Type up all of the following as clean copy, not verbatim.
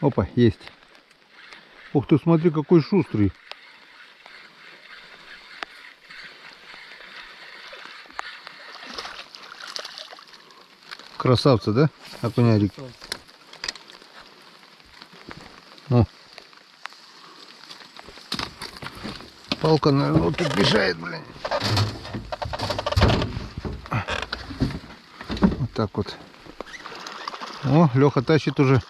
Опа, есть. Ух ты, смотри, какой шустрый. Красавцы, да? Окунярик. О. Палка, наверное, вот тут мешает, блин. Вот так вот. О, Леха тащит уже.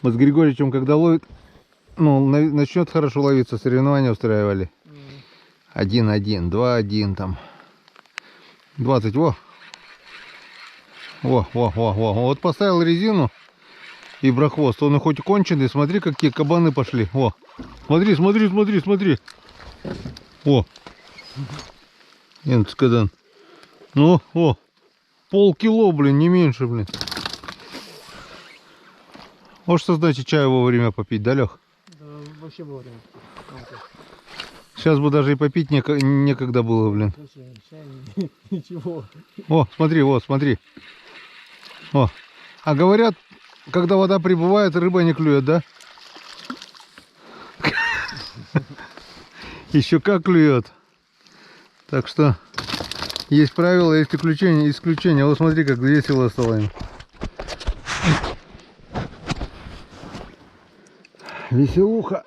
Мы с Григорьевичем, когда ловит, ну, начнет хорошо ловиться, соревнования устраивали. 1-1, 2-1 там. 20, во. Во. Вот поставил резину и брохвост. Он и хоть конченый, смотри, какие кабаны пошли. Во. Смотри. О. Энцкадан. Ну, о. Полкило, блин, не меньше, блин. Вот что значит чаю вовремя попить, да, Лех? Да, вообще вовремя. Сейчас бы даже и попить некогда было, блин. Ничего. О, смотри, вот, смотри. О. А говорят, когда вода прибывает, рыба не клюет, да? Еще как клюет. Так что есть правила, есть исключения. Вот смотри, как весело стало им. Веселуха.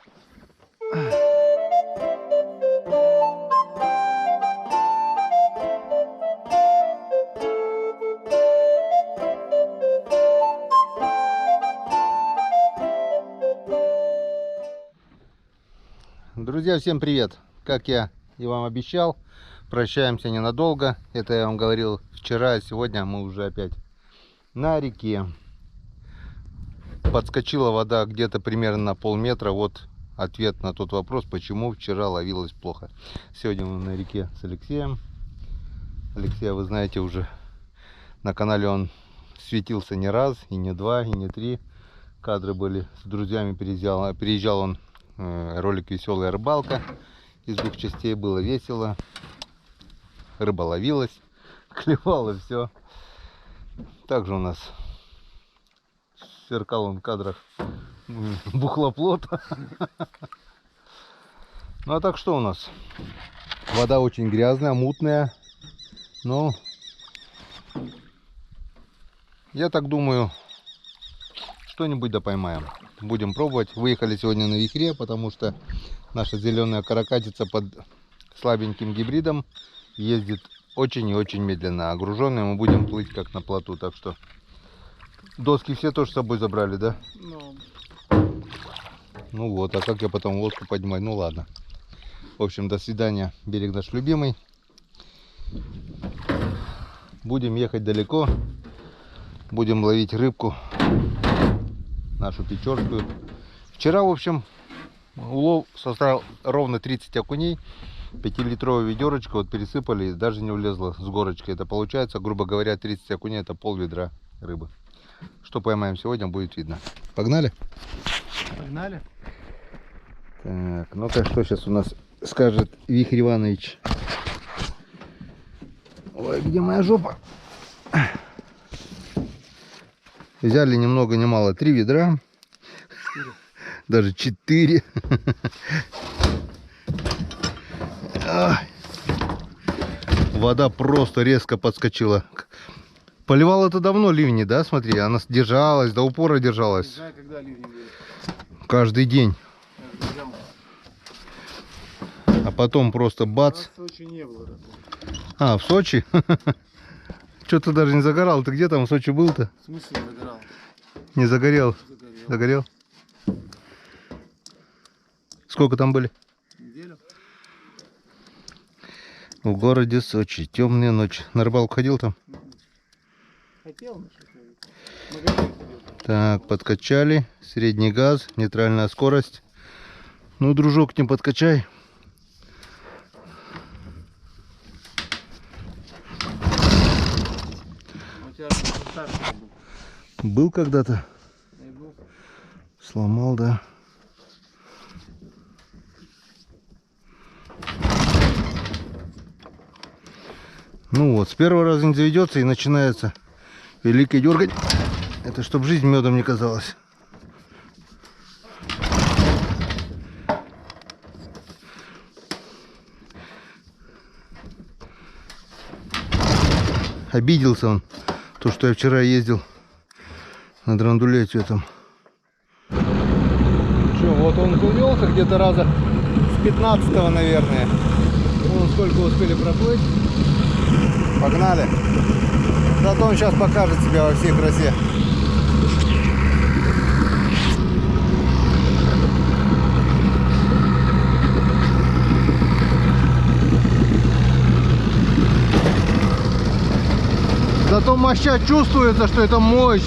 Друзья, всем привет! Как я и вам обещал, прощаемся ненадолго. Это я вам говорил вчера, а сегодня мы уже опять на реке. Подскочила вода где-то примерно на полметра. Вот ответ на тот вопрос, почему вчера ловилось плохо. Сегодня мы на реке с Алексеем. Алексея, вы знаете, уже на канале он светился не раз, и не два, и не три. Кадры были с друзьями, приезжал он. Ролик «Веселая рыбалка» из 2 частей, было весело, рыба ловилась, клевала, все. Также у нас сверкал он в кадрах бухлоплота. Ну а так что у нас? Вода очень грязная, мутная, но я так думаю, что-нибудь да поймаем. Будем пробовать. Выехали сегодня на вихре, потому что наша зеленая каракатица под слабеньким гибридом ездит очень и очень медленно. А груженные мы будем плыть как на плоту. Так что доски все тоже с собой забрали, да? Ну вот, а как я потом лодку поднимать? Ну ладно. В общем, до свидания, берег наш любимый. Будем ехать далеко. Будем ловить рыбку. Нашу печорскую. Вчера, в общем, улов составил ровно 30 окуней. 5-литровая ведерочка вот пересыпали, и даже не влезла с горочкой. Это получается, грубо говоря, 30 окуней, это пол-ведра рыбы. Что поймаем сегодня, будет видно. Погнали? Погнали. Так, ну-ка, что сейчас у нас скажет Вихрь Иванович? Ой, где моя жопа? Взяли ни много ни мало 3 ведра. 4. Даже 4. Вода просто резко подскочила. Поливал это давно ливни, да? Смотри, она держалась, до упора держалась. Не знаю, когда ливни были. Каждый день. А потом просто бац. В Сочи не было. А, в Сочи? Что-то даже не загорал. Ты где там в Сочи был-то? В смысле не загорал? Не загорел? Загорел. Сколько там были? Неделю. В городе Сочи. Темная ночь. На рыбалку ходил там? Хотел, но что-то. Так, подкачали. Средний газ, нейтральная скорость. Ну, дружок, не подкачай. Был когда-то? Сломал, да. Ну вот, с первого раза не заведется и начинается великое дергать. Это чтобы жизнь медом не казалась. Обиделся он, то, что я вчера ездил на драндулете этом. Что, вот он увелся где-то раза с 15-го, наверное. Вон сколько успели проплыть. Погнали. Зато он сейчас покажет себя во всей красе. Зато моща чувствуется, что это мощь.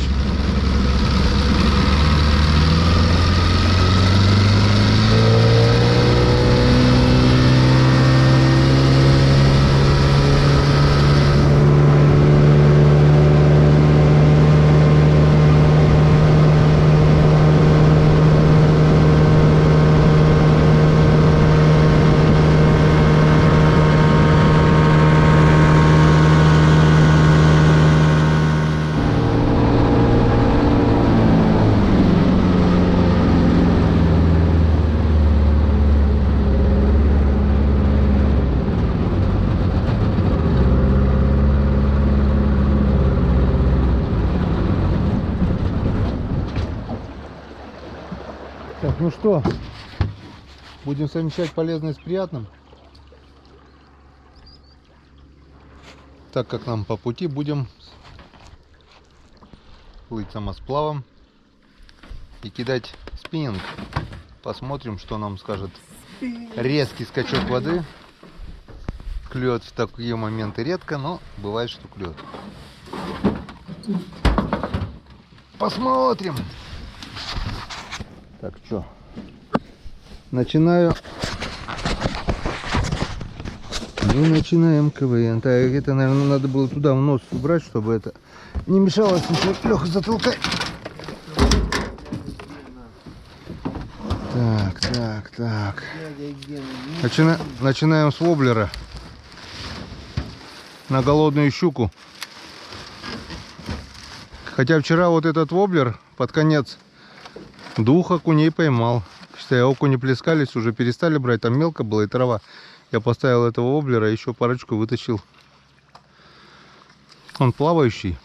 Так, ну что, будем совмещать полезное с приятным. Так как нам по пути, будем плыть самосплавом и кидать спиннинг. Посмотрим, что нам скажет резкий скачок воды. Клюет в такие моменты редко, но бывает, что клюет. Посмотрим. Так, что? Начинаю. Мы начинаем КВН. Так, это, наверное, надо было туда в нос убрать, чтобы это не мешалось. Леха, затолкай. Так. Начинаем с воблера. На голодную щуку. Хотя вчера вот этот воблер под конец 2 окуней поймал. Считай, окуни плескались, уже перестали брать. Там мелко было и трава. Я поставил этого воблера, еще парочку вытащил. Он плавающий.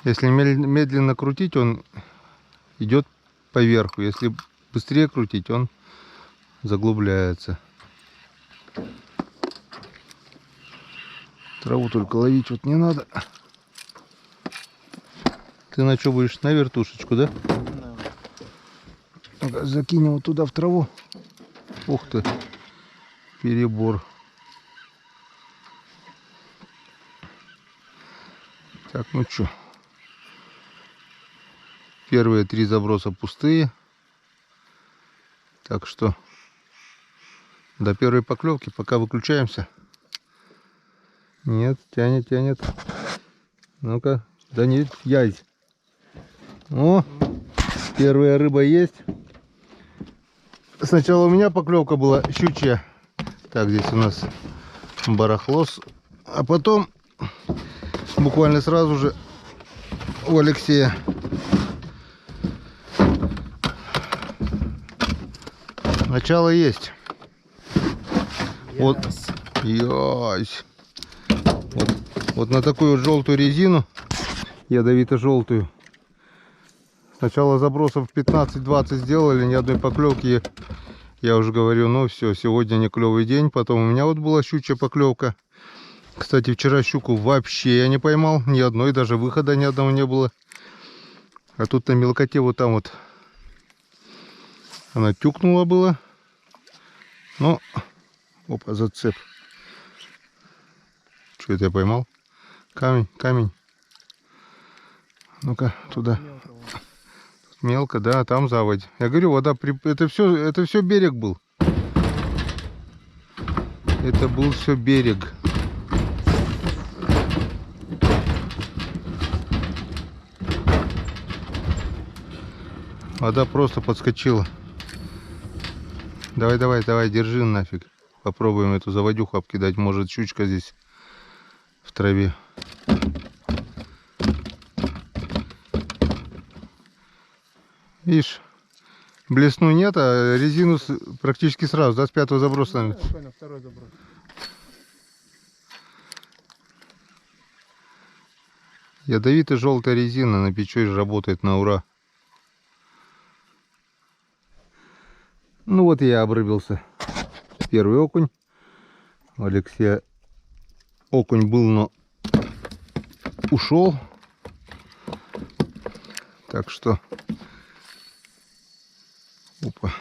Если медленно крутить, он идет по верху. Если быстрее крутить, он заглубляется. Траву только ловить вот не надо. Ты на что будешь? На вертушечку, да? Закинем вот туда в траву. Ух ты, перебор. Так, ну что, первые 3 заброса пустые, так что до первой поклевки пока выключаемся. Нет, тянет. Ну-ка, да нет, язь. О, первая рыба есть. Сначала у меня поклевка была щучья. Так, здесь у нас барахлос. А потом буквально сразу же у Алексея. Начало есть. Вот, ясь. Вот на такую вот желтую резину, ядовито-желтую. Сначала забросов 15-20 сделали, ни одной поклевки. Я уже говорю, ну все, сегодня не клевый день. Потом у меня вот была щучья поклевка. Кстати, вчера щуку вообще я не поймал. Ни одной, даже выхода ни одного не было. А тут на мелкоте вот там вот она тюкнула было. Но, опа, зацеп. Что это я поймал? Камень. Ну-ка, туда. Мелко, да, там заводь. Я говорю, вода, это все берег был. Это был все берег. Вода просто подскочила. Давай, держи нафиг. Попробуем эту заводюху обкидать. Может, щучка здесь в траве. Видишь, блесну нет, а резину практически сразу, да, с 5-го заброса. Ну, я понял, второй заброс. Ядовитая желтая резина на Печоре работает на ура. Ну вот я обрыбился. Первый окунь. У Алексея окунь был, но ушел. Так что опа.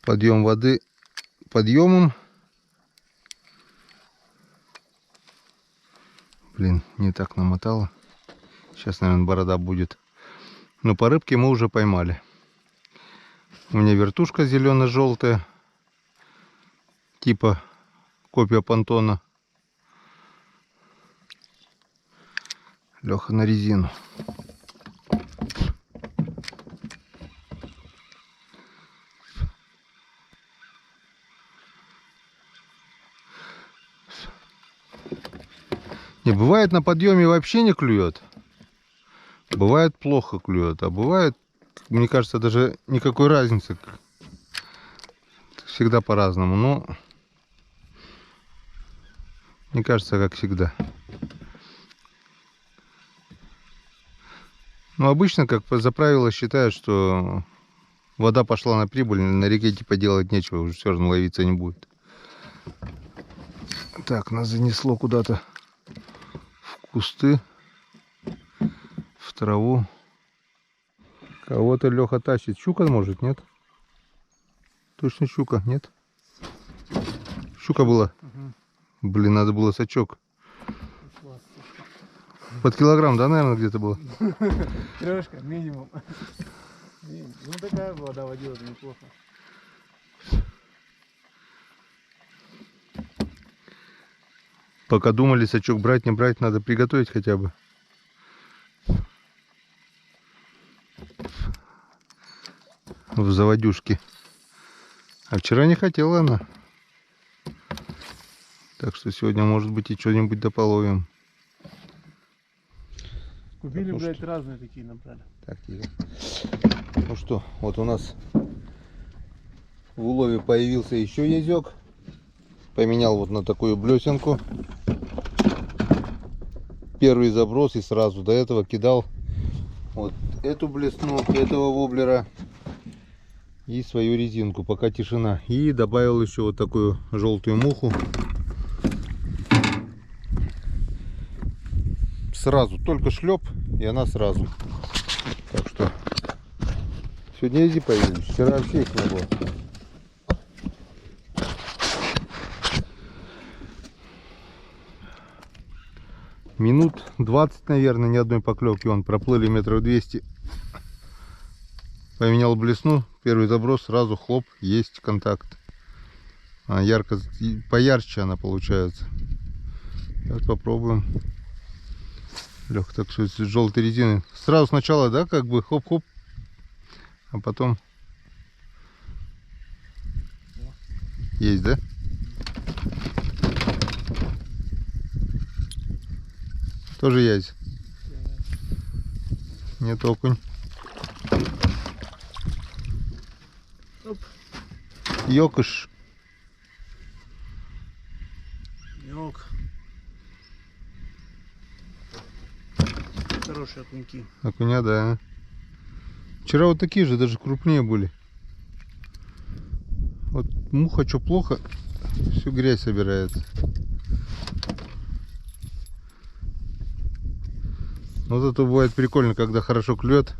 Подъем воды подъемом. Блин, не так намотало. Сейчас, наверное, борода будет. Но по рыбке мы уже поймали. У меня вертушка зелено-желтая. Типа копия понтона. Леха на резину. Не, бывает на подъеме вообще не клюет. Бывает плохо клюет. А бывает, мне кажется, даже никакой разницы. Всегда по-разному. Но мне кажется, как всегда. Но обычно, как за правило, считают, что вода пошла на прибыль, на реке типа делать нечего, уже все равно ловиться не будет. Так, нас занесло куда-то в кусты, в траву. Кого-то Леха тащит. Щука, может, нет? Точно щука, нет? Щука была? Угу. Блин, надо было сачок. Под килограмм, да, наверное, где-то было? Трешка, минимум. Ну такая вода водила, неплохо. Пока думали, сачок брать, не брать, надо приготовить хотя бы. В заводюшке. А вчера не хотела она. Так что сегодня, может быть, и что-нибудь дополовим. Купили, так, блядь, разные такие набрали. Так, тихо. Ну что, вот у нас в улове появился еще язек. Поменял вот на такую блесенку. Первый заброс и сразу до этого кидал вот эту блесну, этого воблера и свою резинку, пока тишина. И добавил еще вот такую желтую муху. Сразу, только шлеп, и она сразу. Так что сегодня изи появились, вчера вообще их не было. Минут 20, наверное, ни одной поклевки. Вон проплыли метров 200. Поменял блесну, первый заброс, сразу хлоп, есть контакт. Ярко, поярче она получается. Сейчас попробуем. Лег, так что с желтой резины. Сразу сначала, да, как бы хоп-хоп, а потом есть, да? Тоже есть. Нет, окунь. Оп. Ёкыш. Ёк. Хорошие окуньки. Окуня, да. Вчера вот такие же, даже крупнее были. Вот муха, что плохо, всю грязь собирает. Вот это бывает прикольно, когда хорошо клюет.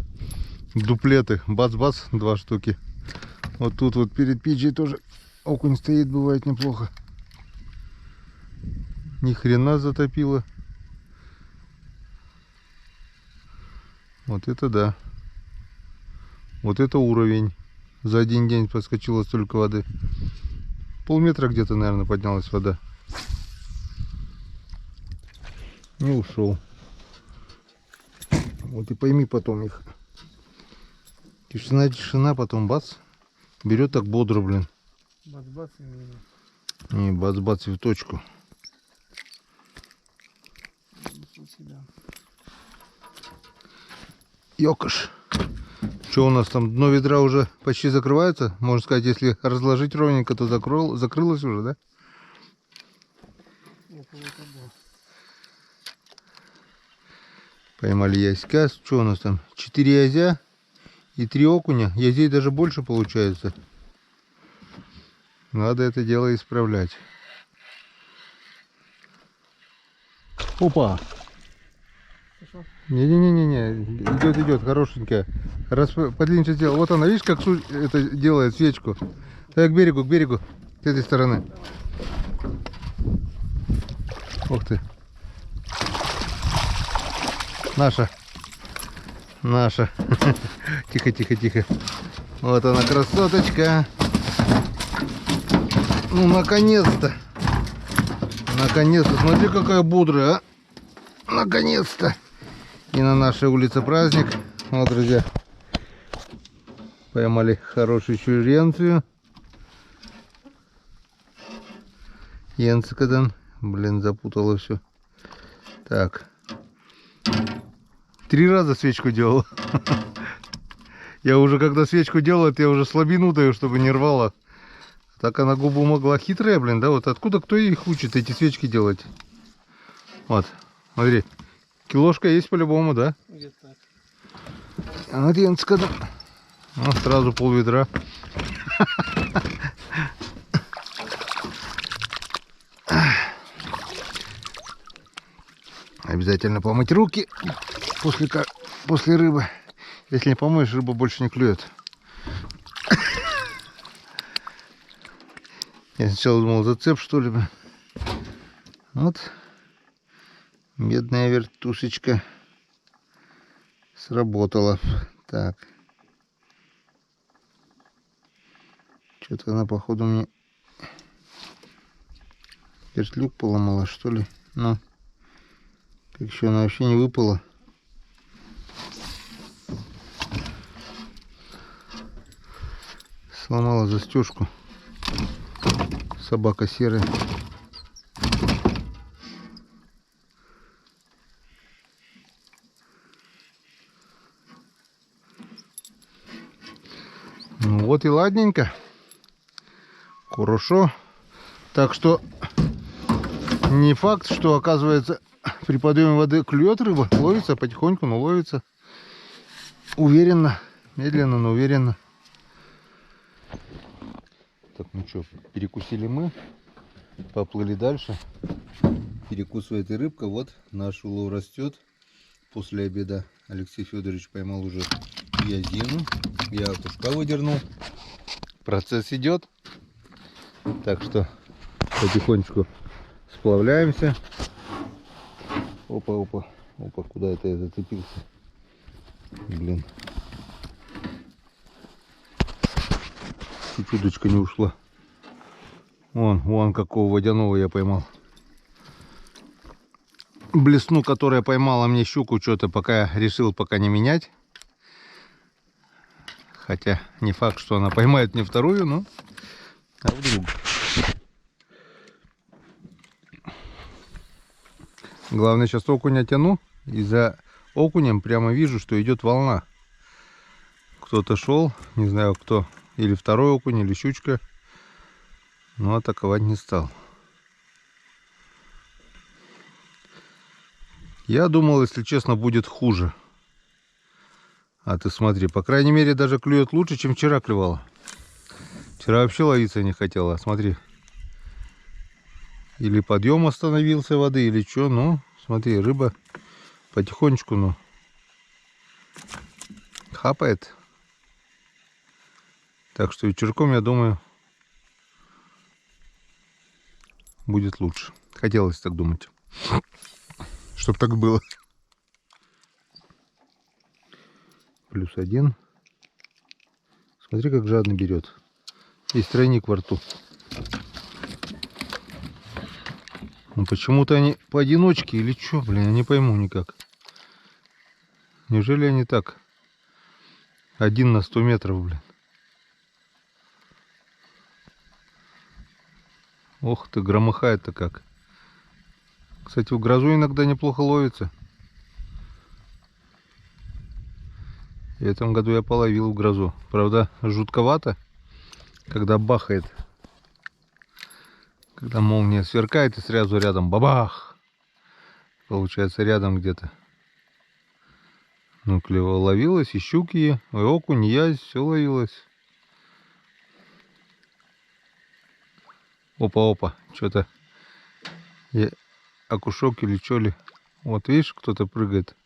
Дуплеты, бац-бац, 2 штуки. Вот тут вот перед пичей тоже окунь стоит, бывает неплохо. Ни хрена затопило. Вот это да. Вот это уровень. За один день подскочило столько воды. Полметра где-то, наверное, поднялась вода. Не ушел. Вот и пойми потом их. Тишина, тишина, потом бац. Берет так бодро, блин. Бац-бац и мимо. Не, бац-бац и в точку. Ёкаш. Что у нас там? Дно ведра уже почти закрывается. Можно сказать, если разложить ровненько, то закрылось уже, да? Поймали яська. Что у нас там? 4 язя и 3 окуня. Язей даже больше получается. Надо это дело исправлять. Опа! Не-не-не-не, идет, хорошенькая. Раз подлиннее сделал. Вот она, видишь, как это делает свечку. Так, к берегу, с этой стороны. Ух ты. Наша. Тихо. Вот она, красоточка. Ну, наконец-то. Смотри, какая бодрая, а. Наконец-то. И на нашей улице праздник. Вот, друзья. Поймали хорошую чуренцию. Янцикадан. Блин, запутала все. Так. 3 раза свечку делал. Я уже, когда свечку делал, я уже слабину даю, чтобы не рвала. Так она губу могла. Хитрая, блин, да? Вот откуда кто их учит эти свечки делать? Вот, смотри. Килошка есть по-любому, да? Где-то так. Вот Янцикадан. Ну, сразу пол ведра. Обязательно помыть руки после рыбы. Если не помоешь, рыба больше не клюет. Я сначала думал, зацеп, что ли. Вот. Бедная вертушечка сработала. Так. Что-то она, походу, мне вертлюг поломала, что ли. Ну. Как еще она вообще не выпала. Сломала застежку. Собака серая. Ну вот и ладненько. Хорошо. Так что не факт, что, оказывается, при подъеме воды клюет рыба. Ловится потихоньку, но ловится. Уверенно. Медленно, но уверенно. Так, ну что, перекусили мы. Поплыли дальше. Перекусывает и рыбка. Вот наш улов растет. После обеда Алексей Федорович поймал уже язину. Я окушка выдернул. Процесс идет. Так что потихонечку сплавляемся. Опа, куда это я зацепился? Блин. Чуть удочка не ушла. Вон какого водяного я поймал. Блесну, которая поймала мне щуку, что-то пока решил не менять. Хотя не факт, что она поймает мне вторую, но а вдруг. Главное, сейчас окуня тяну, и за окунем прямо вижу, что идет волна. Кто-то шел, не знаю кто, или второй окунь, или щучка, но атаковать не стал. Я думал, если честно, будет хуже. А ты смотри, по крайней мере, даже клюет лучше, чем вчера клювала. Вчера вообще ловиться не хотела, смотри. Или подъем остановился воды, или что, ну, смотри, рыба потихонечку, ну, хапает. Так что вечерком, я думаю, будет лучше. Хотелось так думать. Чтоб так было. +1. Смотри, как жадно берет. Есть тройник во рту. Ну почему-то они поодиночке или что, блин, я не пойму никак. Неужели они так? 1 на 100 метров, блин. Ох ты, громыхает-то как. Кстати, в грозу иногда неплохо ловится. В этом году я половил в грозу. Правда, жутковато, когда бахает. Когда молния сверкает и сразу рядом бабах. Получается рядом где-то. Ну, клево ловилось, и щуки, и окунь, и язь, все ловилось. Опа-опа, что-то окушок или что ли. Вот видишь, кто-то прыгает.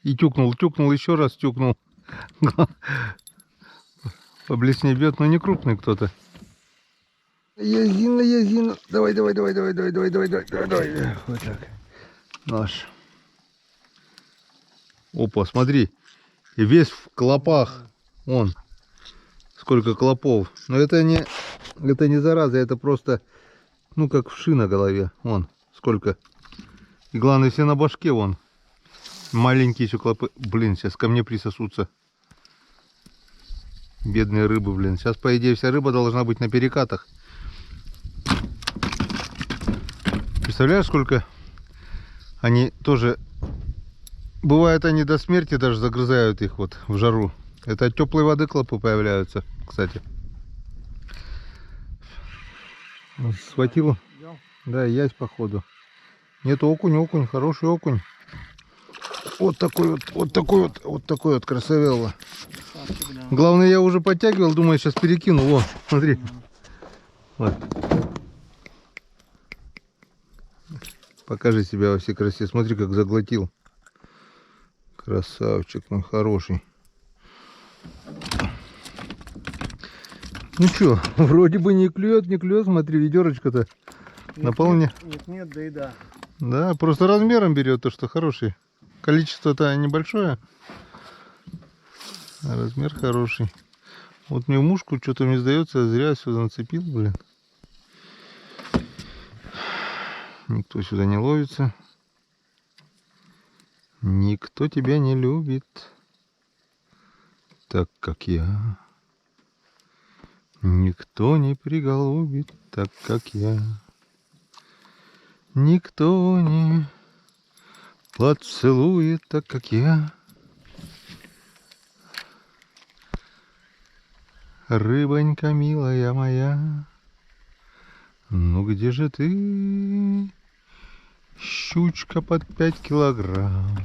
И тюкнул, еще раз тюкнул. По блесне бьет, но не крупный кто-то. Язина. Давай. Вот так. Наш. Опа, смотри. И весь в клопах. Вон. Сколько клопов. Но это не зараза, это просто, ну, как вши на голове. Вон, сколько. И главное, все на башке, вон. Маленькие еще клопы. Блин, сейчас ко мне присосутся. Бедные рыбы, блин. Сейчас, по идее, вся рыба должна быть на перекатах. Представляешь, сколько они тоже... Бывает, они до смерти даже загрызают их вот в жару. Это от теплой воды клопы появляются, кстати. Схватил. Да, ясь походу. Нет, окунь, хороший окунь. Вот такой вот красавелла. Главное, я уже подтягивал, думаю, сейчас перекину. Во, смотри. Вот. Покажи себя во всей красе. Смотри, как заглотил. Красавчик мой хороший. Ну что, вроде бы не клюет, смотри, ведерочка-то наполнено. Нет, да и да. Да, просто размером берет то, что хороший. Количество-то небольшое, а размер хороший. Вот мне мушку что-то мне сдается, зря все нацепил, блин. Никто сюда не ловится. Никто тебя не любит, так как я. Никто не приголубит, так как я. Никто не поцелует, так как я. Рыбонька милая моя, ну где же ты, щучка под 5 килограмм?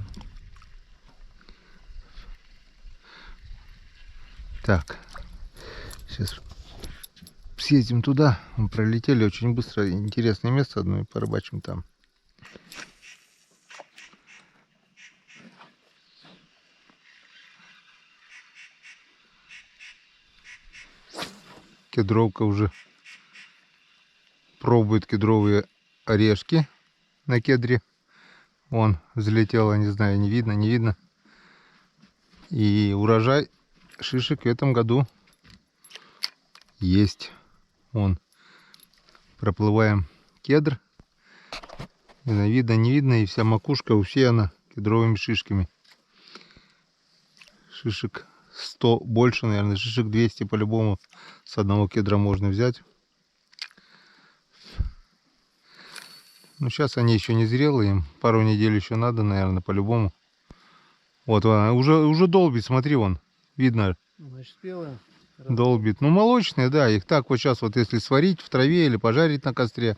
Так, сейчас съездим туда. Мы пролетели очень быстро. Интересное место одно, и порыбачим там. Кедровка уже пробует кедровые орешки на кедре. Вон взлетела, не знаю, не видно. И урожай шишек в этом году есть. Вон проплываем кедр. Видно, не видно, и вся макушка усеяна кедровыми шишками. Шишек 100 больше, наверное, шишек 200 по-любому с одного кедра можно взять. Ну, сейчас они еще не зрелые, им пару недель еще надо, наверное, по-любому. Вот она, уже долбит, смотри, вон, видно. Значит, спелая. Долбит. Ну, молочные, да, их так вот сейчас вот если сварить в траве или пожарить на костре,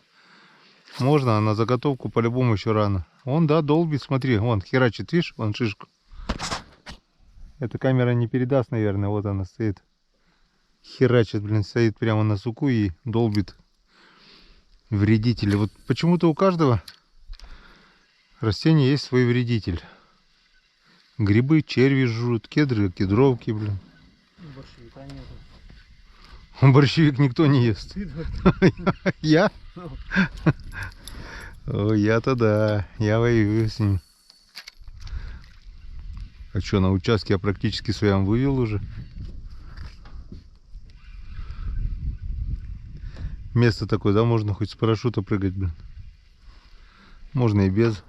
можно, а на заготовку по-любому еще рано. Он, да, долбит, смотри, вон, херачит, видишь, вон шишку. Эта камера не передаст, наверное, вот она стоит. Херачит, блин, стоит прямо на суку и долбит вредители. Вот почему-то у каждого растения есть свой вредитель. Грибы, черви жрут, кедры, кедровки, блин. Борщевика нету. Борщевик никто не ест. Я? О, я-то да, я воюю с ним. А что, на участке я практически своем вывел уже. Место такое, да, можно хоть с парашюта прыгать, блин. Можно и без.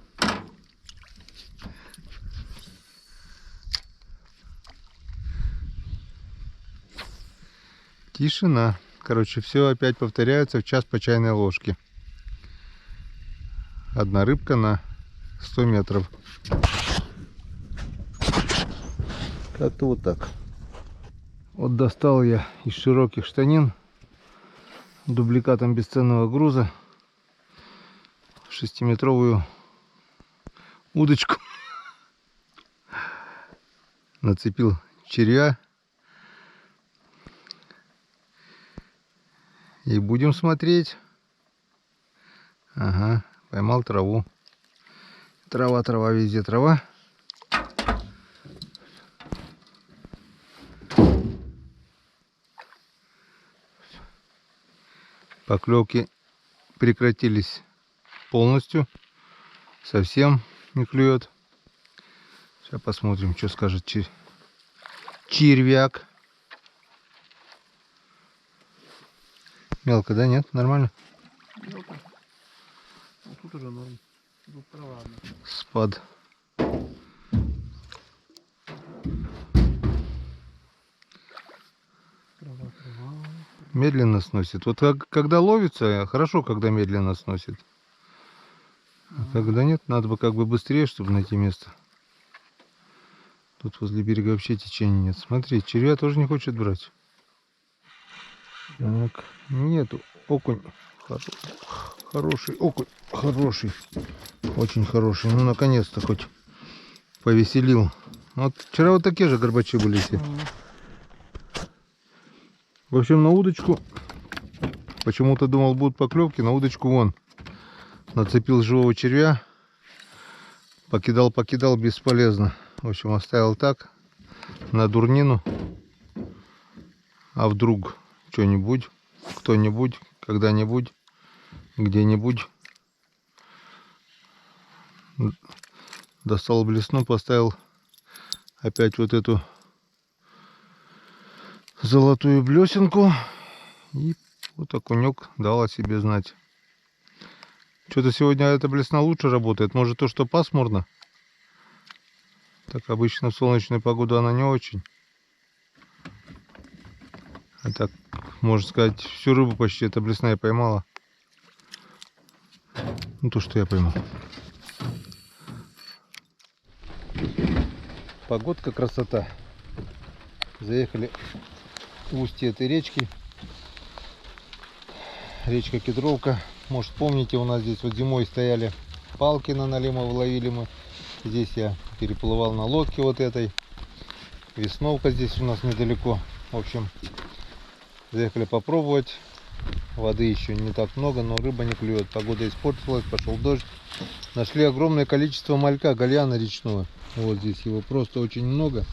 Тишина. Короче, все опять повторяется в час по чайной ложке. Одна рыбка на 100 метров. Как-то вот так. Вот достал я из широких штанин дубликатом бесценного груза 6-метровую удочку. Нацепил червя. И будем смотреть. Ага, поймал траву. Трава, трава, везде трава. Поклёвки прекратились полностью. Совсем не клюет. Сейчас посмотрим, что скажет червяк. Мелко, да? Нет? Нормально? Мелко. А тут уже норм. Тут трава одна. Спад. Трава, трава. Медленно сносит. Вот когда ловится, хорошо, когда медленно сносит. А когда нет, надо бы как бы быстрее, чтобы найти место. Тут возле берега вообще течения нет. Смотри, червя тоже не хочет брать. Так, нету. Окунь. Хороший окунь. Хороший. Очень хороший. Ну, наконец-то хоть повеселил. Вот вчера вот такие же горбачи были все. В общем, на удочку, почему-то думал, будут поклевки, на удочку вон. Нацепил живого червя. Покидал, бесполезно. В общем, оставил так, на дурнину. А вдруг что-нибудь, кто-нибудь, когда-нибудь, где-нибудь. Достал блесну, поставил опять вот эту золотую блесенку. И вот окунек дал о себе знать. Что-то сегодня эта блесна лучше работает. Может, то, что пасмурно. Так обычно в солнечную погоду она не очень. А так, можно сказать, всю рыбу почти эта блесна я поймала. Ну, то, что я поймал. Погодка, красота. Заехали в устье этой речки. Речка Кедровка. Может, помните, у нас здесь вот зимой стояли палки на налимов, ловили мы. Здесь я переплывал на лодке вот этой. Весновка здесь у нас недалеко. В общем, заехали попробовать. Воды еще не так много, но рыба не клюет. Погода испортилась, пошел дождь. Нашли огромное количество малька, гальяна речного. Вот здесь его просто очень много.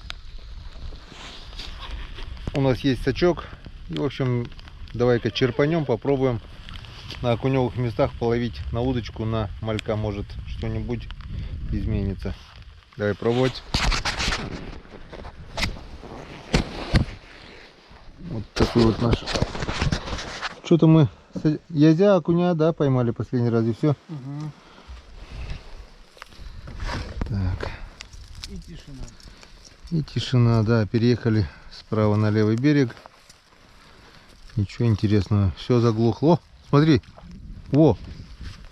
У нас есть сачок. И, в общем, давай-ка черпанем, попробуем на окуневых местах половить на удочку, на малька. Может, что-нибудь изменится. Давай пробовать. Вот такой вот наш. Что-то мы язя, окуня, да, поймали последний раз, и все. Угу. Так. И тишина. И тишина, да, переехали справа на левый берег. Ничего интересного, все заглохло. Смотри, во,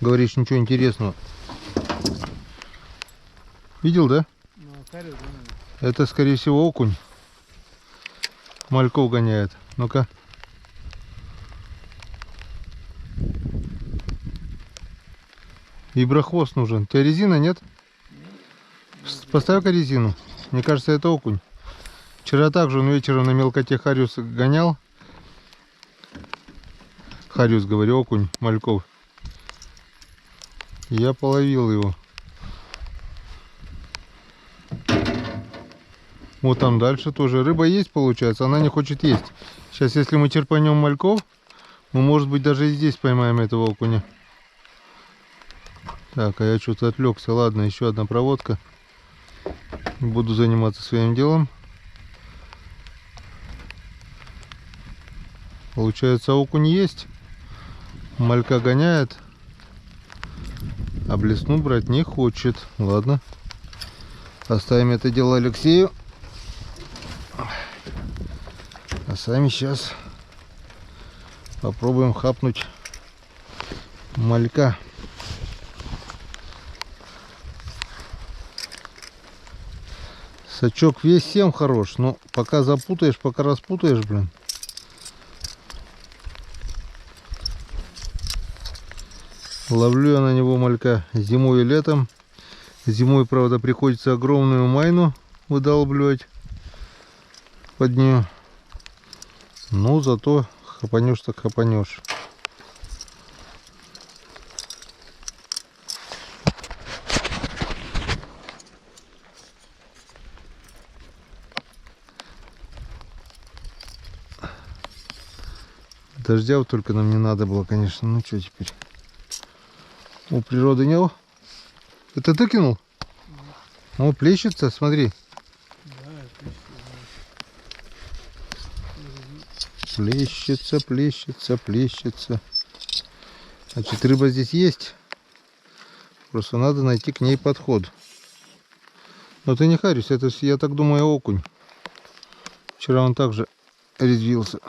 говоришь, ничего интересного. Видел, да? Ну, карю, Это, скорее всего, окунь. Мальков гоняет. Ну-ка. Виброхвост нужен. У тебя резина нет? Поставь-ка резину. Мне кажется, это окунь. Вчера также он вечером на мелкоте хариус гонял. Хариус, говорю, окунь, мальков. Я половил его. Вот там дальше тоже рыба есть, получается, она не хочет есть. Сейчас, если мы черпанем мальков, мы, может быть, даже и здесь поймаем этого окуня. Так, а я что-то отвлекся. Ладно, еще одна проводка. Буду заниматься своим делом. Получается, окунь есть. Малька гоняет. А блесну брать не хочет. Ладно. Оставим это дело Алексею. А сами сейчас попробуем хапнуть малька. Сачок весь 7 хорош, но пока запутаешь, пока распутаешь, блин. Ловлю я на него малька зимой и летом. Зимой, правда, приходится огромную майну выдалбливать под нее. Ну, зато хапанешь так хапанешь. Дождя вот только нам не надо было, конечно. Ну, что теперь? У природы не... Это ты кинул? Да. О, плещется, смотри. Да, плещется. Плещется. Значит, рыба здесь есть. Просто надо найти к ней подход. Но ты не харюсь, это, я так думаю, окунь. Вчера он также резвился.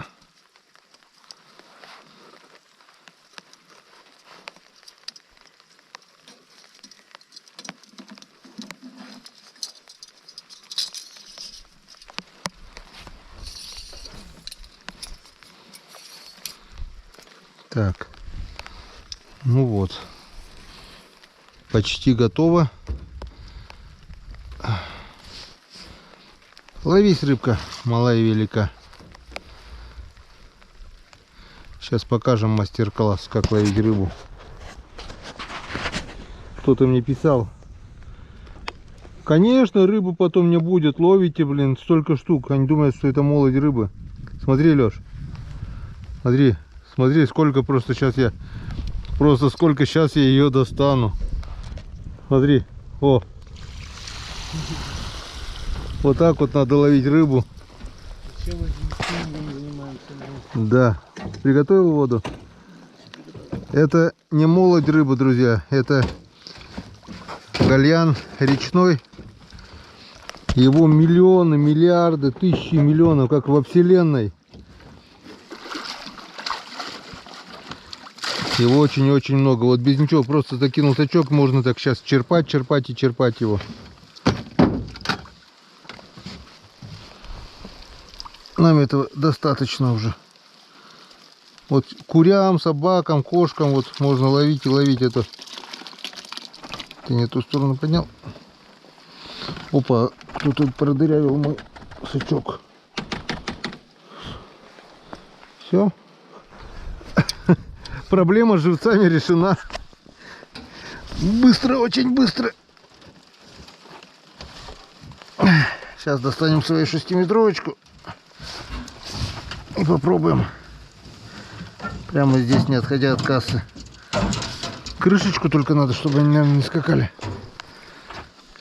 Так, ну вот, почти готово. Ловись, рыбка, малая и велика. Сейчас покажем мастер-класс, как ловить рыбу. Кто-то мне писал: конечно, рыбы потом не будет, ловите, блин, столько штук. Они думают, что это молодь рыбы. Смотри, Леш, смотри, сколько просто сейчас я... Просто сколько сейчас я ее достану. Смотри, о. Вот так вот надо ловить рыбу. Чем мы занимаемся? Да. Приготовил воду? Это не молодь рыбы, друзья. Это гальян речной. Его миллионы, миллиарды, тысячи миллионов, как во вселенной. Его очень-очень много. Вот без ничего, просто закинул сачок, можно так сейчас черпать его. Нам этого достаточно уже. Вот курям, собакам, кошкам вот можно ловить и ловить это. Ты не ту сторону поднял. Опа, кто-то продырявил мой сачок. Все. Проблема с живцами решена. Быстро, очень быстро. Сейчас достанем свою 6-метровочку и попробуем. Прямо здесь, не отходя от кассы. Крышечку только надо, чтобы они, наверное, не скакали.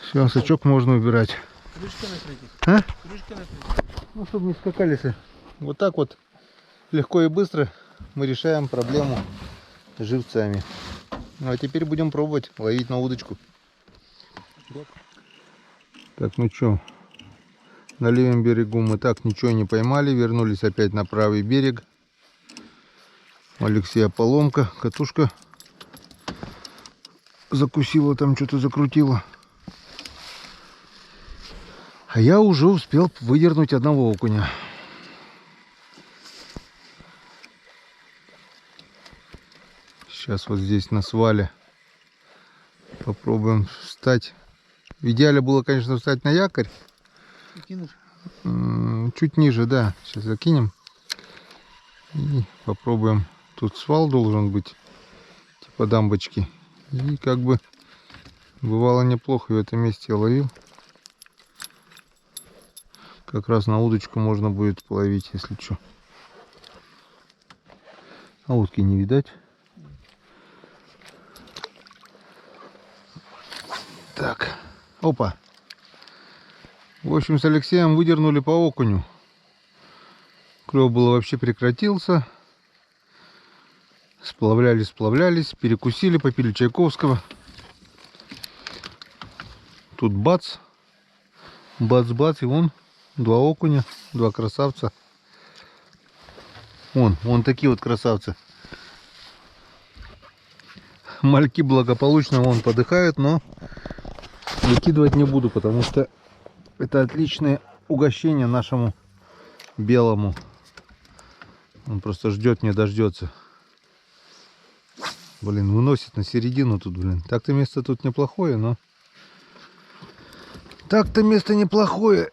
Все, сачок можно убирать. Крышка накрыть. А? Крышка накрыть. Ну, чтобы не скакали. Вот так вот легко и быстро мы решаем проблему с живцами. Ну, а теперь будем пробовать ловить на удочку. Так, ну что, на левом берегу мы так ничего не поймали. Вернулись опять на правый берег. У Алексея поломка, катушка закусила, там что-то закрутила. А я уже успел выдернуть одного окуня. Сейчас вот здесь на свале попробуем встать. В идеале было, конечно, встать на якорь. Чуть ниже, да. Сейчас закинем. И попробуем. Тут свал должен быть, типа дамбочки. И как бы бывало неплохо в этом месте я ловил. Как раз на удочку можно будет половить, если что. А утки не видать. Так, опа. В общем, с Алексеем выдернули по окуню. Клёв было вообще прекратился. Сплавлялись, перекусили, попили чайковского. Тут бац, и вон два окуня, два красавца. Вон такие вот красавцы. Мальки благополучно вон подыхают, но выкидывать не буду, потому что Это отличное угощение нашему белому. Он просто ждет, не дождется. Блин, выносит на середину тут, блин. Так-то место тут неплохое, но... Так-то место неплохое.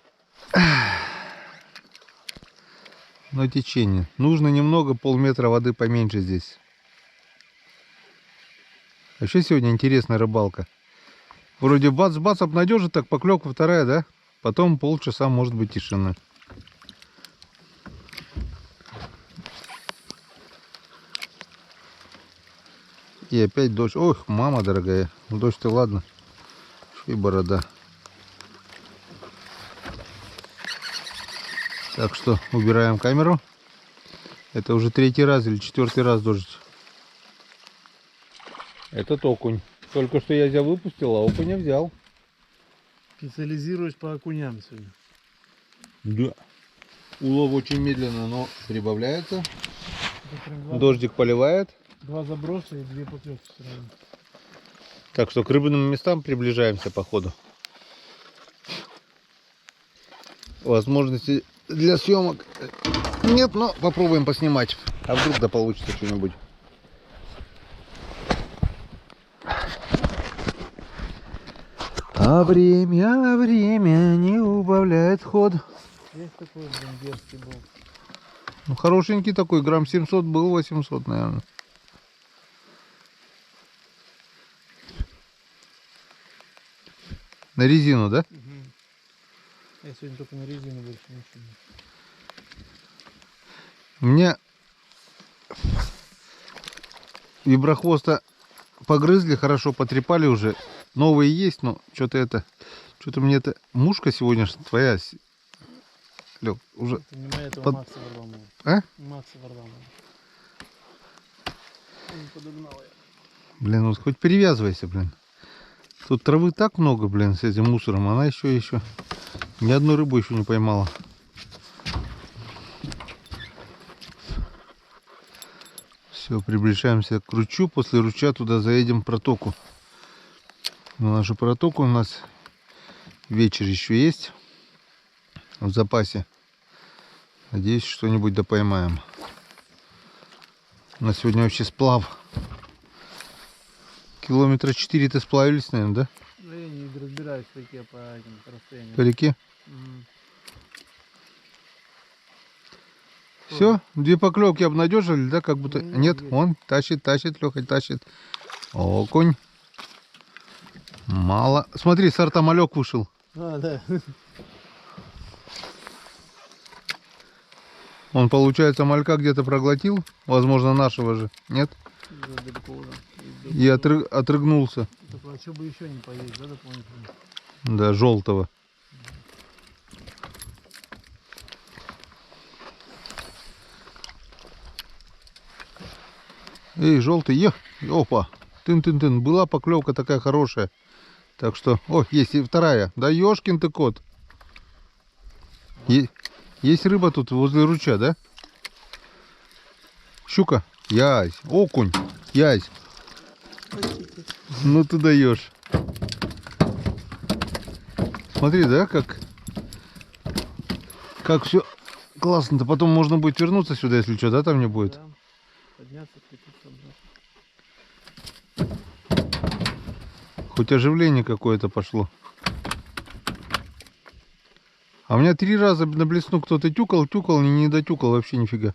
Но течение. Нужно немного, полметра воды поменьше здесь. Вообще сегодня интересная рыбалка. Вроде бац-бац, обнадежит, так поклевка вторая, да? Потом полчаса может быть тишина. И опять дождь. Ох, мама дорогая. Дождь-то ладно. И борода. Так что убираем камеру. Это уже 3-й раз или 4-й раз дождь. Это окунь. Только что я взял, выпустил, а окуня взял. Специализируюсь по окуням сегодня. Да. Улов очень медленно, но прибавляется. Дождик поливает. 2 заброса и 2 поклёвки сразу. Так что к рыбным местам приближаемся по ходу. Возможности для съемок нет, но попробуем поснимать. А вдруг да получится что-нибудь. А время не убавляет ход. Есть такой бомберский был. Ну, хорошенький такой, грамм 700 был, 800, наверное. На резину, да? Угу. Я сегодня только на резину больше ничего. У меня виброхвоста погрызли, хорошо потрепали уже. Новые есть, но что-то мне это мушка сегодня твоя, Лёг, уже Это не моя, этого под... Макса Варламова. А? Макса Варламова. Не подогнал я. Блин, вот хоть перевязывайся, блин. Тут травы так много, блин, с этим мусором. Она еще ни одну рыбу еще не поймала. Все, приближаемся к ручью. После ручья туда заедем в протоку. На нашу протоку у нас вечер еще есть в запасе. Надеюсь, что-нибудь да поймаем. У нас сегодня вообще сплав. Километра 4-то сплавились, наверное, да? Ну, я не разбираюсь в реке по этим расстояниям. По реке? Угу. Все, 2 поклевки обнадежили, да, как будто... Ну, нет, есть. он тащит, Леха тащит. Окунь. Мало. Смотри, сортомалек вышел. А, да. Он, получается, малька где-то проглотил. Возможно, нашего же. Нет? Да, далеко уже. И отрыгнулся. Только, а что бы еще не поесть, да, дополнительно? Да, желтого. Эй, желтый, опа, тын-тын-тын, была поклевка такая хорошая. Так что, о, есть и вторая. Да ёшкин ты кот. Есть рыба тут возле ручья, да? Щука, ясь, окунь, ясь. Ну ты даешь. Смотри, да, как все классно-то. Потом можно будет вернуться сюда, если что, да, там не будет. Да. Подняться, прикрыться обратно. Хоть оживление какое-то пошло. А у меня 3 раза на блесну кто-то тюкал, не дотюкал вообще нифига.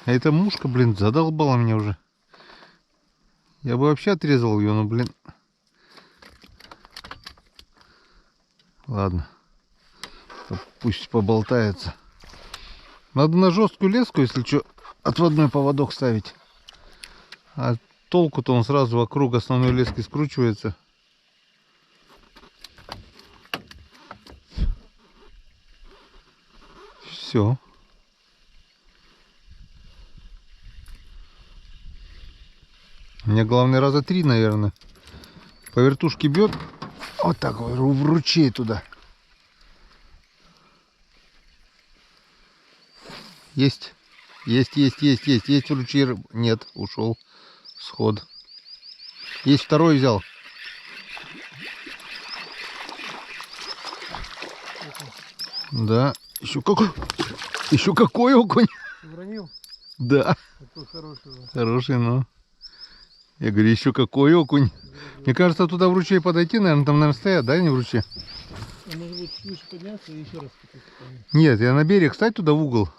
А эта мушка, блин, задолбала меня уже. Я бы вообще отрезал ее, но, блин. Ладно. Пусть поболтается. Надо на жесткую леску, если что, отводной поводок ставить. А толку-то он сразу вокруг основной лески скручивается. Все. Мне главное раза 3, наверное. По вертушке бьет. Вот так вот, в ручей туда. Есть в ручье. Нет, ушел. Сход. Есть второй, взял. Да. Еще какой? Еще какой окунь? Уронил? Да. Какой хороший. Да. Хороший, но. Я говорю, еще какой окунь. Мне кажется, туда в ручей подойти, наверное, там, наверное, стоят, да, не в ручье? А может быть, выше подняться и еще раз купить? Нет, я на берег стать туда в угол.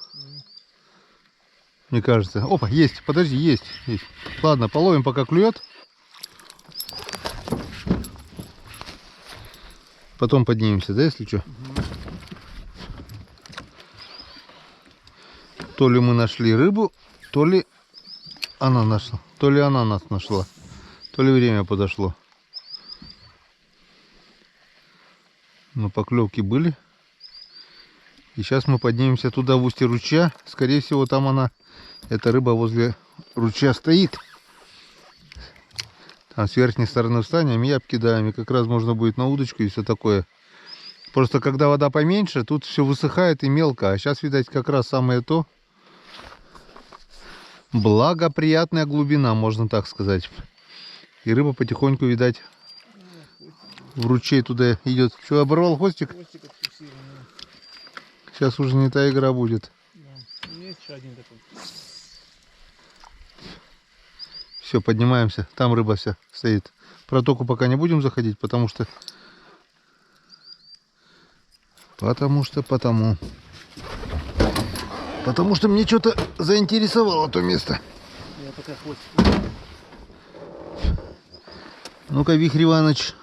Мне кажется. Опа, есть, подожди, есть. Ладно, половим, пока клюет. Потом поднимемся, да, если что? То ли мы нашли рыбу, то ли она нашла. То ли она нас нашла. То ли время подошло. Но поклевки были. И сейчас мы поднимемся туда в устье ручья. Скорее всего, там она, эта рыба возле ручья стоит. Там с верхней стороны встанем и обкидаем. И как раз можно будет на удочку и все такое. Просто когда вода поменьше, тут все высыхает и мелко. А сейчас, видать, как раз самое то. Благоприятная глубина, можно так сказать. И рыба потихоньку, видать, в ручей туда идет. Что, оборвал хвостик? Хвостик отпустил, да. Сейчас уже не та игра будет. Да. Есть еще один такой. Все, поднимаемся. Там рыба вся стоит. В протоку пока не будем заходить, потому что мне что-то заинтересовало то место. Я пока хвостик. Ну-ка, Вихрь Иванович.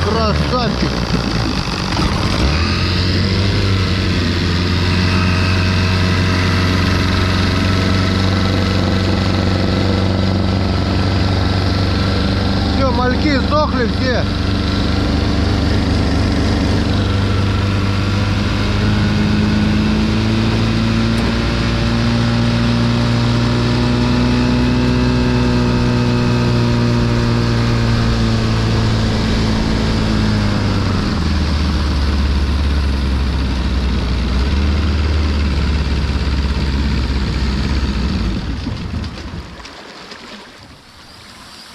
Красавчик. Все, мальки сдохли все.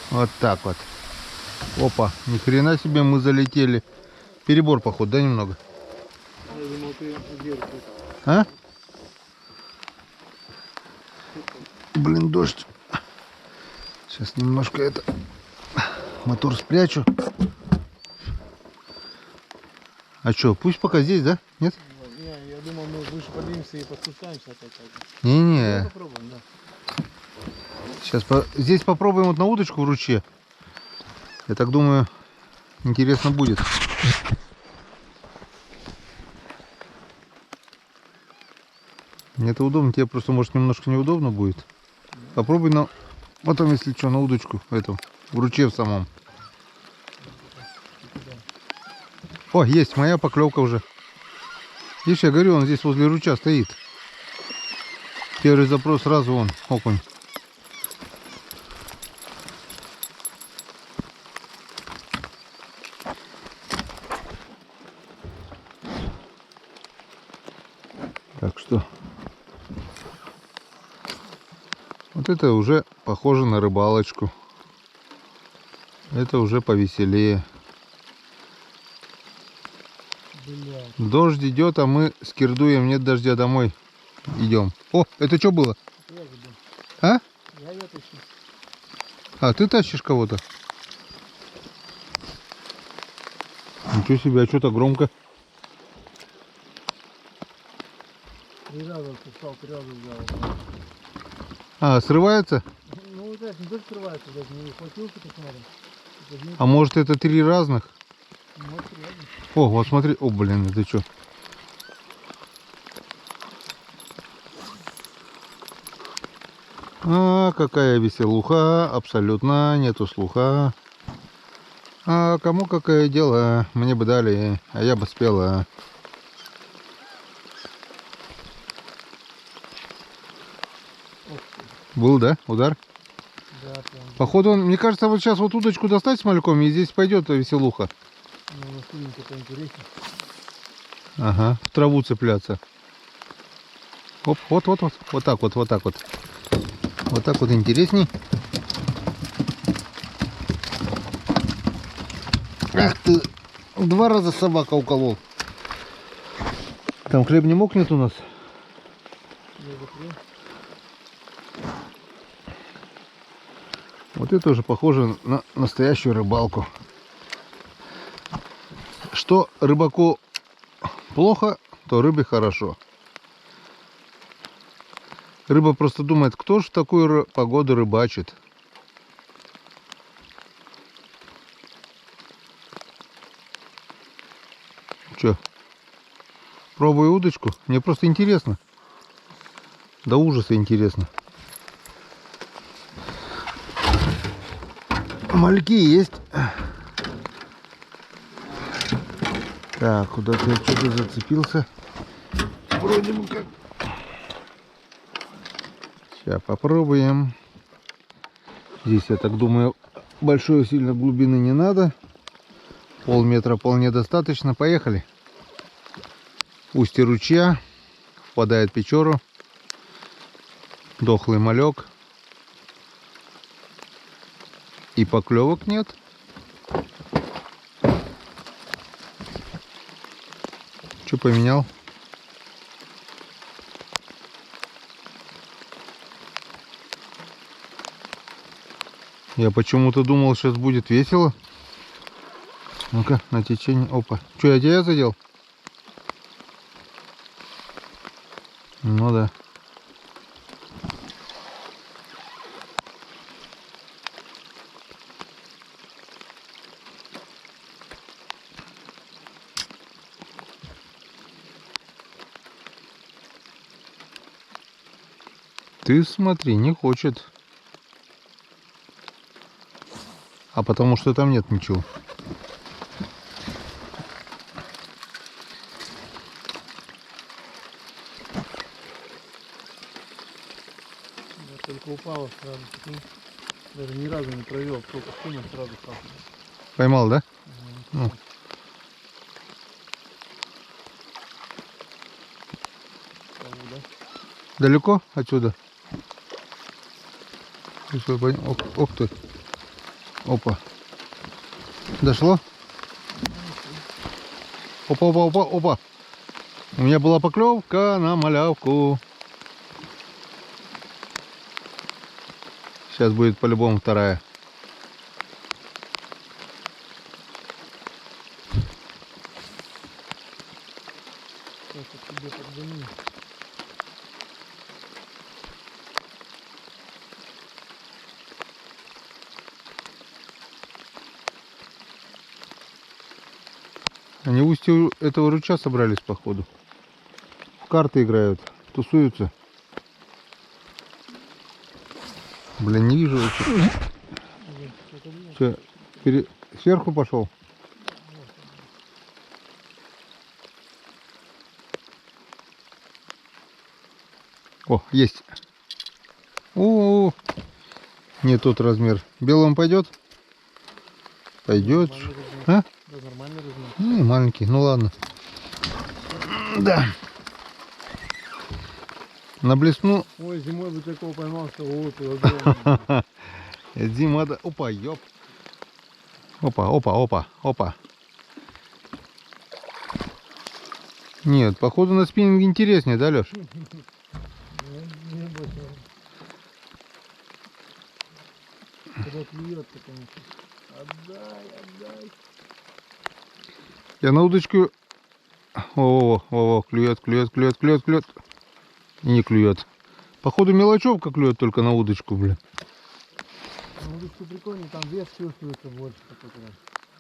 Вот так вот. Опа, ни хрена себе мы залетели. Перебор, походу, да, немного? Я думал, ты вверх. А? Блин, дождь. Сейчас немножко это мотор спрячу. А что, пусть пока здесь, да? Нет? Не, я думал, мы выше поднимемся и подспускаемся опять. Не-не. Попробуем, да. Сейчас здесь попробуем вот на удочку в ручье. Я так думаю, интересно будет. Мне это удобно, тебе просто может немножко неудобно будет. Попробуй на потом, если что, на удочку эту, в ручье в самом. О, есть моя поклевка уже. Видишь, я говорю, он здесь возле ручья стоит. Первый запрос сразу он, окунь. Так что вот это уже похоже на рыбалочку. Это уже повеселее. Блядь. Дождь идет, а мы скирдуем. Нет дождя, домой идем. О, это что было? А? Я ее тащу. А, ты тащишь кого-то? Ничего себе, а что-то громко. 3 раза отпускал, 3 раза взял. А, срывается? Ну, так, не только срывается, даже не хватился, посмотрим. А может это 3 разных? Может, реально. О, вот смотри. О, блин, это что? А, какая веселуха. Абсолютно нету слуха. А кому какое дело? Мне бы дали, а я бы спела. Был, да, удар? Да, прям. Походу он, мне кажется, вот сейчас вот удочку достать с мальком, и здесь пойдет веселуха. Ну, на спиннинге поинтереснее. Ага, в траву цепляться. Оп, вот так вот, вот так вот. Вот так вот интересней. Ах ты, 2 раза собака уколол. Там хлеб не мокнет у нас? Вот это уже похоже на настоящую рыбалку. Что рыбаку плохо, то рыбе хорошо. Рыба просто думает, кто же в такую погоду рыбачит. Че? Пробую удочку? Мне просто интересно. До ужаса интересно. Мальки есть. Так, куда-то я что-то зацепился. Вроде бы как. Сейчас попробуем. Здесь, я так думаю, большой сильно глубины не надо. Полметра вполне достаточно. Поехали. Устье ручья. Впадает в Печору. Дохлый малек. И поклевок нет. Что поменял? Я почему-то думал, сейчас будет весело. Ну-ка, на течение. Опа. Что, я тебя задел? Ну да. Ты смотри, не хочет. А потому что там нет ничего. Я только упала сразу. Даже ни разу не провел, только скинул сразу пахнет. Поймал, да? Ну. Далеко отсюда? Ох ты. Опа. Дошло? Опа, опа, опа, опа. У меня была поклевка на малявку. Сейчас будет по-любому вторая. Они в устье этого ручья собрались, походу. В карты играют, тусуются. Блин, не вижу. Что, сверху пошел? О, есть. О, не тот размер. Белым пойдет? Пойдет. А? Да, нормальный размер. Ну, маленький, ну ладно. Да. На блесну. Ой, зимой бы такого поймал, что вот огромный. Зима, да. Опа, ёп. Опа, опа, опа, опа. Нет, походу на спиннинге интереснее, да, Леш? Не больше. Когда клюет-то, конечно. Отдай. Я на удочку... О, клюет. И не клюет. Походу мелочевка клюет только на удочку, блин. На удочку прикольно, там вес чувствуется больше.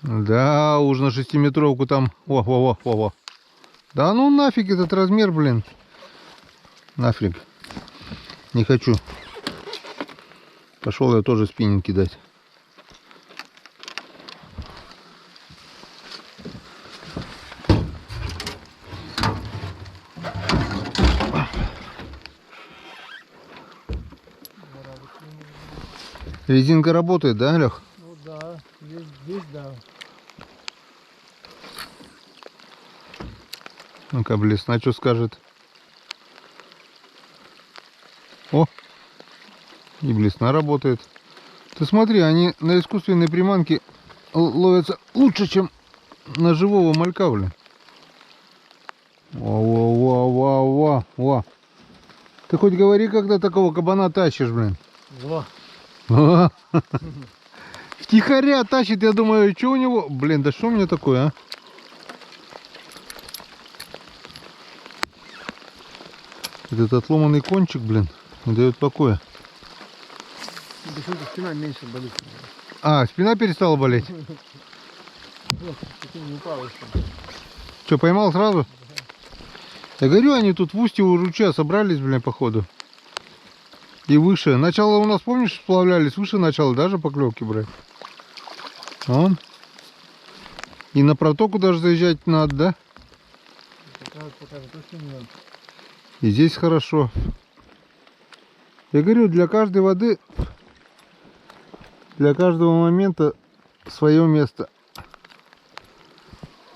Да, уж на 6-метровку там... Во. Да ну нафиг этот размер, блин. Нафиг. Не хочу. Пошел я тоже спиннинг кидать. Резинка работает, да, Лех? Ну да, здесь да. Ну-ка, блесна, что скажет? О, и блесна работает. Ты смотри, они на искусственной приманке ловятся лучше, чем на живого малька, блин. Во-во-во-во-во-во. Ты хоть говори, когда такого кабана тащишь, блин. Во. Втихаря тащит, я думаю, что у него... Блин, да что у меня такое, а? Этот отломанный кончик, блин, не дает покоя. Спина меньше болит. А, спина перестала болеть? Что, поймал сразу? Я говорю, они тут в устье у ручья собрались, блин, походу. И выше. Начало у нас, помнишь, сплавлялись? Выше начала даже поклевки брать. Вон. И на протоку даже заезжать надо, да? И здесь хорошо. Я говорю, для каждой воды, для каждого момента свое место.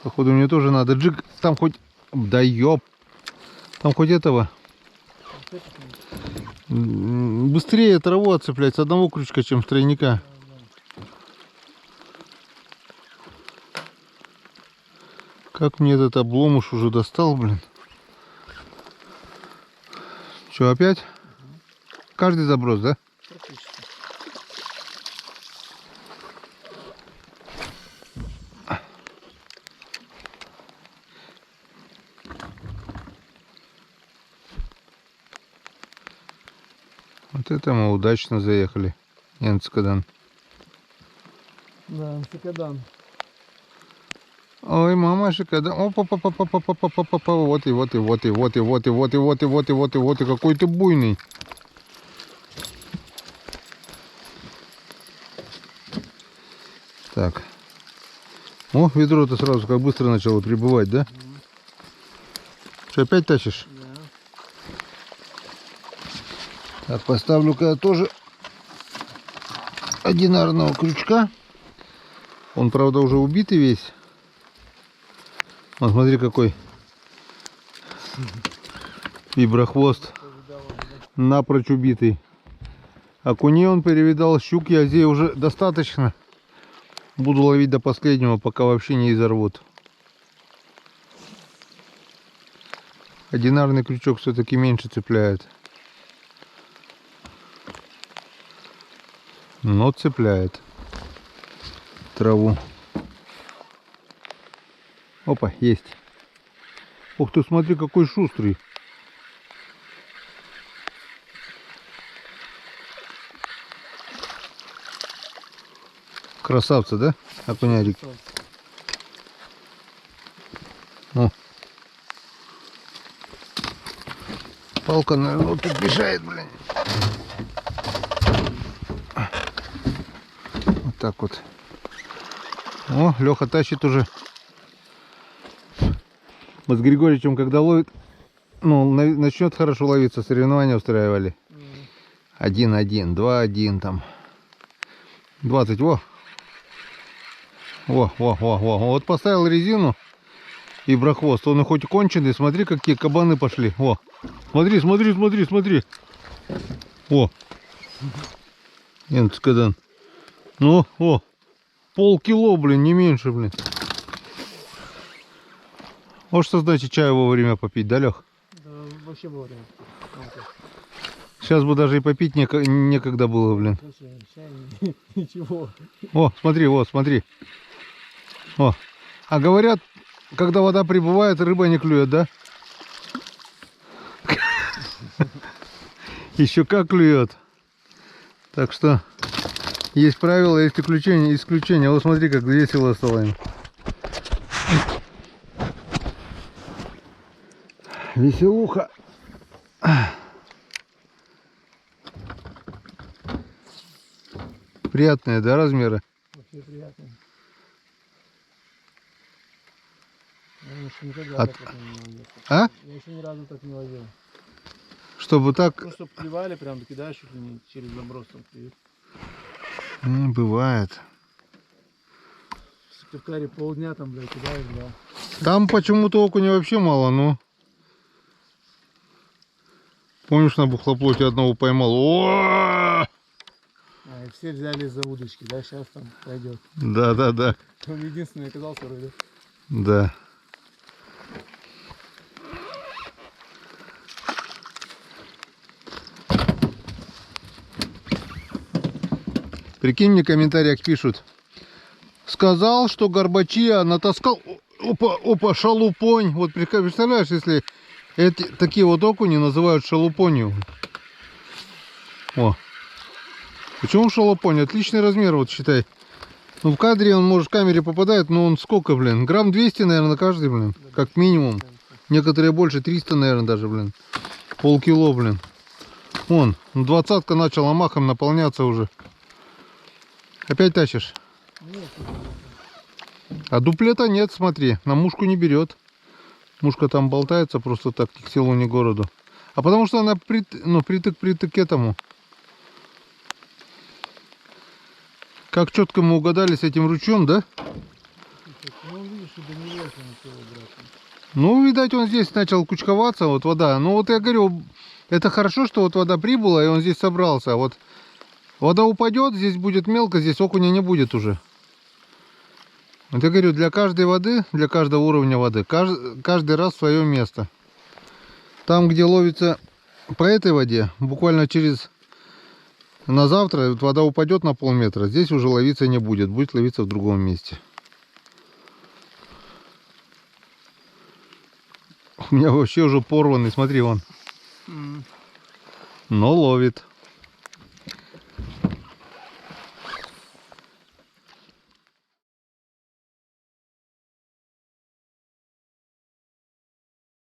Походу мне тоже надо джиг. Там хоть... Да ёп. Там хоть этого... Быстрее траву отцеплять с одного крючка, чем с тройника. Как мне этот обломыш уже достал, блин. Что, опять? Каждый заброс, да? Вот это мы удачно заехали. Янцкадан. Да, Янцкадан. Ой, мама, шикада. Опа-па-па-па-па-па-па-па-па. Вот и вот и вот и вот и вот и вот и вот и вот и вот и вот и какой ты буйный. Так. О, ведро-то сразу как быстро начало прибывать, да? Что, опять тащишь? Да. Так, поставлю-ка я тоже одинарного крючка. Он, правда, уже убитый весь. Вот, смотри, какой виброхвост. Напрочь убитый. Окуней он перевидал, щук я здесь уже достаточно. Буду ловить до последнего, пока вообще не изорвут. Одинарный крючок все-таки меньше цепляет. Но цепляет траву. Опа, есть. Ух ты, смотри, какой шустрый. Красавцы, да? Окунярик. О. Палка, наверное, вот тут мешает, блин. Вот так вот. О, Леха тащит уже. Мы с Григорьевичем, когда ловит, ну, начнет хорошо ловиться, соревнования устраивали. 1-1, 2-1 там. 20, во. Во. Вот поставил резину и брохвост. Он и хоть конченый, смотри, какие кабаны пошли. Во. Смотри. О. Янцкадан. Ну, о. Полкило, блин, не меньше, блин. Вот что значит чаю вовремя попить, да, Лех? Да, вообще вовремя. Сейчас бы даже и попить некогда было, блин. Ничего. О, смотри, вот, смотри. О. А говорят, когда вода прибывает, рыба не клюет, да? Еще как клюет. Так что есть правила, есть исключения. Вот смотри, как весело стало им. Веселуха. Приятные, да, размеры? Вообще приятно. Я еще никогда так вот не ловил. А? Я еще ни разу так не ловил. Чтобы так... Ну, чтобы клевали, прям кидаешь чуть ли не через заброс там клюют. Бывает. В Сыктывкаре полдня там, блядь, кидаешь, да. Там почему-то окуня вообще мало, ну. Помнишь, на бухлоплоте одного поймал? О! А, И все взялись за удочки, да, сейчас там пойдет. Да. Он единственный оказался вроде. Да. Прикинь, мне в комментариях пишут. Сказал, что горбачи натаскал. Опа, шалупонь. Вот представляешь, если такие вот окуни называют шалупонью. О. Почему шалупонь? Отличный размер, вот считай. Ну в кадре он, может, в камере попадает, но он сколько, блин? Грамм 200, наверное, на каждый, блин. Как минимум. Некоторые больше, 300, наверное, даже, блин. Полкило, блин. Вон, 20-ка начала махом наполняться уже. Опять тащишь? Нет. А дуплета нет, смотри, на мушку не берет. Мушка там болтается просто так, ни к селу, ни к городу. А потому что она притык к этому. Как четко мы угадали с этим ручьем, да? Ну, видишь, и до него начало брать. Ну, видать, он здесь начал кучковаться, вот вода. Ну, вот я говорю, это хорошо, что вот вода прибыла, и он здесь собрался. Вот вода упадет, здесь будет мелко, здесь окуня не будет уже. Вот я говорю, для каждой воды, для каждого уровня воды, каждый раз свое место. Там, где ловится по этой воде, буквально на завтра вот вода упадет на полметра, здесь уже ловиться не будет, будет ловиться в другом месте. У меня вообще уже порванный, смотри, вон. Но ловит.